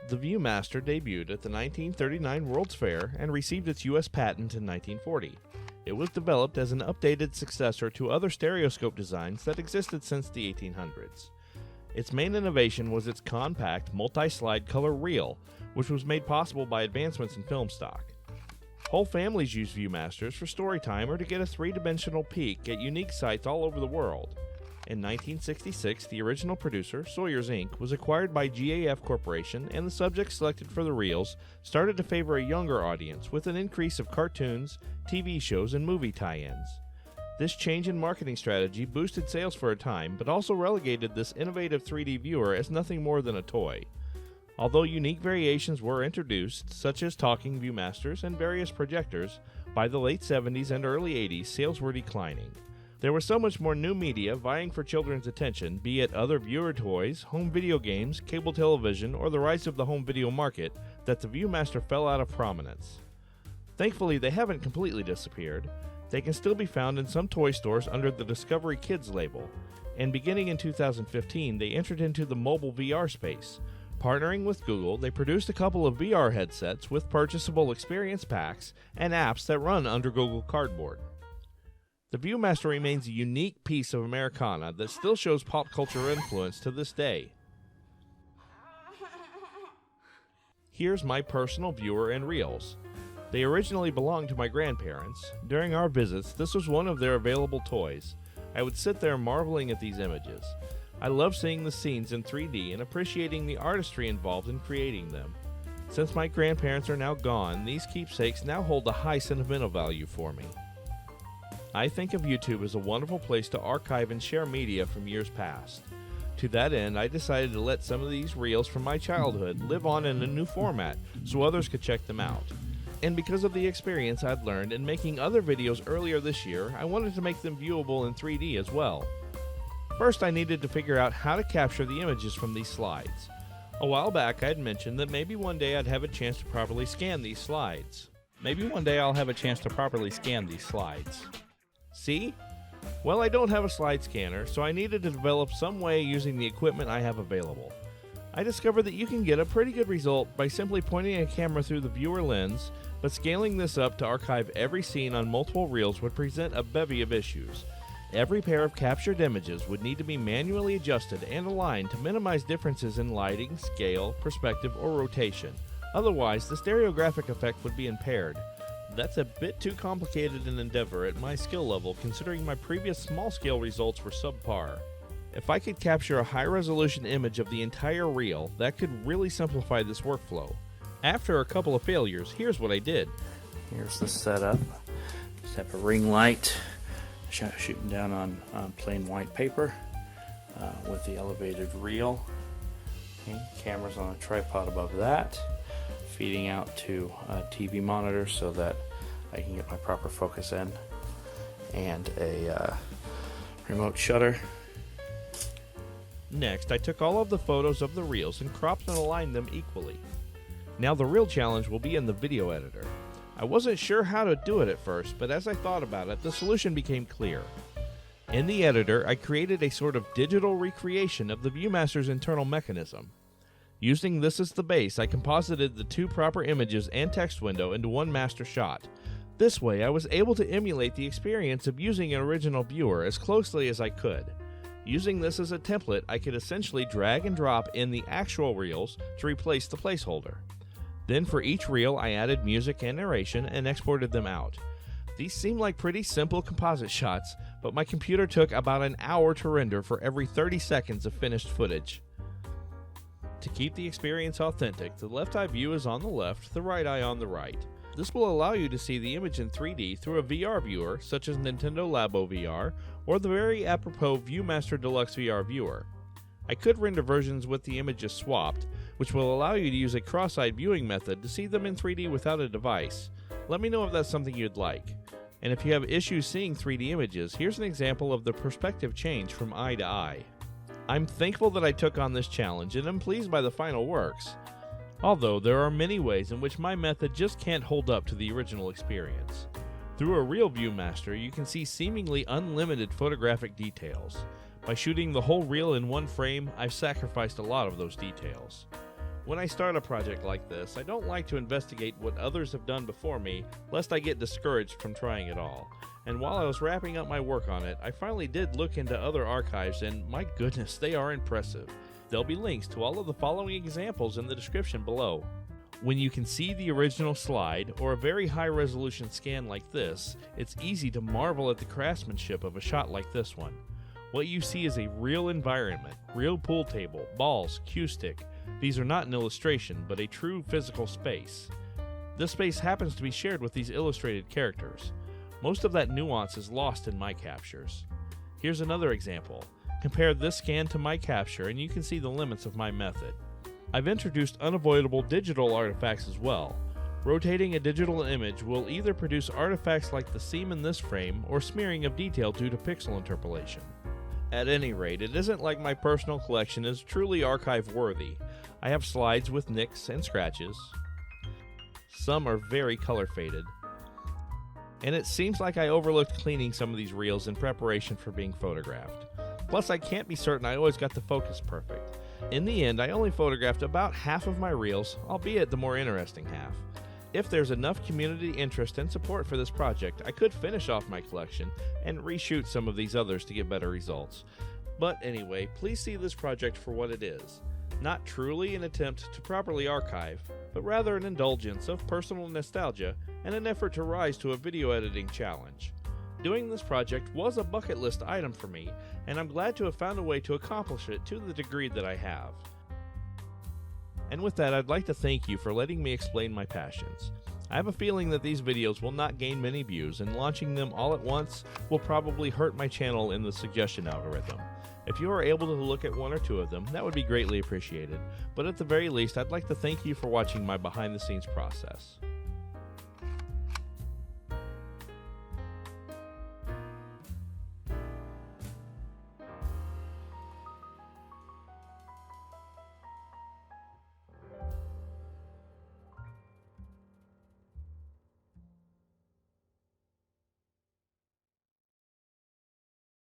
The Viewmaster debuted at the 1939 World's Fair and received its U.S. patent in 1940. It was developed as an updated successor to other stereoscope designs that existed since the 1800s. Its main innovation was its compact, multi-slide color reel, which was made possible by advancements in film stock. Whole families use Viewmasters for story time or to get a three-dimensional peek at unique sites all over the world. In 1966, the original producer, Sawyer's Inc., was acquired by GAF Corporation, and the subjects selected for the reels started to favor a younger audience with an increase of cartoons, TV shows, and movie tie-ins. This change in marketing strategy boosted sales for a time, but also relegated this innovative 3D viewer as nothing more than a toy. Although unique variations were introduced, such as talking Viewmasters and various projectors, by the late 70s and early 80s, sales were declining. There was so much more new media vying for children's attention, be it other viewer toys, home video games, cable television, or the rise of the home video market, that the Viewmaster fell out of prominence. Thankfully, they haven't completely disappeared. They can still be found in some toy stores under the Discovery Kids label, and beginning in 2015, they entered into the mobile VR space. Partnering with Google, they produced a couple of VR headsets with purchasable experience packs and apps that run under Google Cardboard. The Viewmaster remains a unique piece of Americana that still shows pop culture influence to this day. Here's my personal viewer and reels. They originally belonged to my grandparents. During our visits, this was one of their available toys. I would sit there marveling at these images. I love seeing the scenes in 3D and appreciating the artistry involved in creating them. Since my grandparents are now gone, these keepsakes now hold a high sentimental value for me. I think of YouTube as a wonderful place to archive and share media from years past. To that end, I decided to let some of these reels from my childhood live on in a new format so others could check them out. And because of the experience I'd learned in making other videos earlier this year, I wanted to make them viewable in 3D as well. First, I needed to figure out how to capture the images from these slides. A while back, I had mentioned that maybe one day I'd have a chance to properly scan these slides. See? Well, I don't have a slide scanner, so I needed to develop some way using the equipment I have available. I discovered that you can get a pretty good result by simply pointing a camera through the viewer lens, but scaling this up to archive every scene on multiple reels would present a bevy of issues. Every pair of captured images would need to be manually adjusted and aligned to minimize differences in lighting, scale, perspective, or rotation. Otherwise, the stereographic effect would be impaired. That's a bit too complicated an endeavor at my skill level, considering my previous small-scale results were subpar. If I could capture a high-resolution image of the entire reel, that could really simplify this workflow. After a couple of failures, here's what I did. Here's the setup. Just have a ring light shooting down on plain white paper with the elevated reel. Okay, camera's on a tripod above that, feeding out to a TV monitor so that I can get my proper focus in, and a remote shutter. Next, I took all of the photos of the reels and cropped and aligned them equally. Now the real challenge will be in the video editor. I wasn't sure how to do it at first, but as I thought about it, the solution became clear. In the editor, I created a sort of digital recreation of the Viewmaster's internal mechanism. Using this as the base, I composited the two proper images and text window into one master shot. This way, I was able to emulate the experience of using an original viewer as closely as I could. Using this as a template, I could essentially drag and drop in the actual reels to replace the placeholder. Then for each reel, I added music and narration and exported them out. These seem like pretty simple composite shots, but my computer took about an hour to render for every 30 seconds of finished footage. To keep the experience authentic, the left eye view is on the left, the right eye on the right. This will allow you to see the image in 3D through a VR viewer, such as Nintendo Labo VR, or the very apropos Viewmaster Deluxe VR viewer. I could render versions with the images swapped, which will allow you to use a cross-eyed viewing method to see them in 3D without a device. Let me know if that's something you'd like. And if you have issues seeing 3D images, here's an example of the perspective change from eye to eye. I'm thankful that I took on this challenge and am pleased by the final works. Although there are many ways in which my method just can't hold up to the original experience. Through a real Viewmaster, you can see seemingly unlimited photographic details. By shooting the whole reel in one frame, I've sacrificed a lot of those details. When I start a project like this, I don't like to investigate what others have done before me, lest I get discouraged from trying it all. And while I was wrapping up my work on it, I finally did look into other archives, and my goodness, they are impressive. There'll be links to all of the following examples in the description below. When you can see the original slide, or a very high-resolution scan like this, it's easy to marvel at the craftsmanship of a shot like this one. What you see is a real environment, real pool table, balls, cue stick. These are not an illustration, but a true physical space. This space happens to be shared with these illustrated characters. Most of that nuance is lost in my captures. Here's another example. Compare this scan to my capture and you can see the limits of my method. I've introduced unavoidable digital artifacts as well. Rotating a digital image will either produce artifacts like the seam in this frame or smearing of detail due to pixel interpolation. At any rate, it isn't like my personal collection is truly archive-worthy. I have slides with nicks and scratches. Some are very color-faded. And it seems like I overlooked cleaning some of these reels in preparation for being photographed. Plus, I can't be certain I always got the focus perfect. In the end, I only photographed about half of my reels, albeit the more interesting half. If there's enough community interest and support for this project, I could finish off my collection and reshoot some of these others to get better results. But anyway, please see this project for what it is. Not truly an attempt to properly archive, but rather an indulgence of personal nostalgia and an effort to rise to a video editing challenge. Doing this project was a bucket list item for me, and I'm glad to have found a way to accomplish it to the degree that I have. And with that, I'd like to thank you for letting me explain my passions. I have a feeling that these videos will not gain many views, and launching them all at once will probably hurt my channel in the suggestion algorithm. If you are able to look at one or two of them, that would be greatly appreciated, but at the very least, I'd like to thank you for watching my behind-the-scenes process.